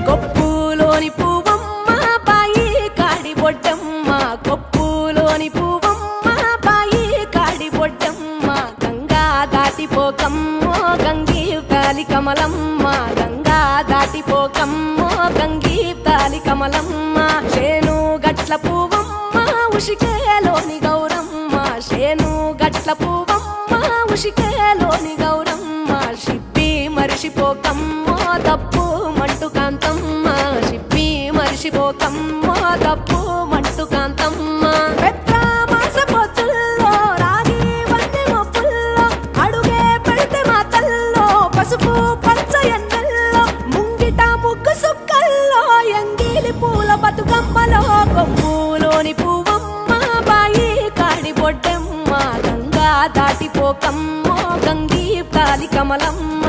కొప్పులోని పువ్వమ్మ బాయి కాడి బొడ్డమ్మ కొప్పులోని పువ్వమ్మ బాయి కాడి బొడ్డమ్మ గంగా దాటిపోకమ్మో గంగీ తాలి కమలమ్మ గంగా దాటిపోకమ్మో గంగీ తాలి కమలమ్మ శేను గట్ల పువ్వమ్మ ఉషికేలోని గౌరమ్మ శేను గట్ల పువ్వమ్మ ఉషికేలోని గౌరమ్మ షిప్పి మరిషిపోకమ్మో తప్పు మంటు కాంతమ్మ షిప్పి మరిషిపోకమ్మో తప్పు మంటు కాంతమ్మ పెద్ద పొత్తుల్లో రాగి వన్నె మొప్పుల్లో అడుగే పెడితే మా తల్లో పసుపు పచ్చ ఎన్నెల్లో ముంగిట ముగ్గు సుక్కల్లో ఎంగిలి పూల బతుకమ్మలో కొమ్ములోని పువ్వమ్మ బాయి కాడి బొడ్డమ్మ గంగా దాటిపోకమ్మో గంగీ తాలి కమలమ్మ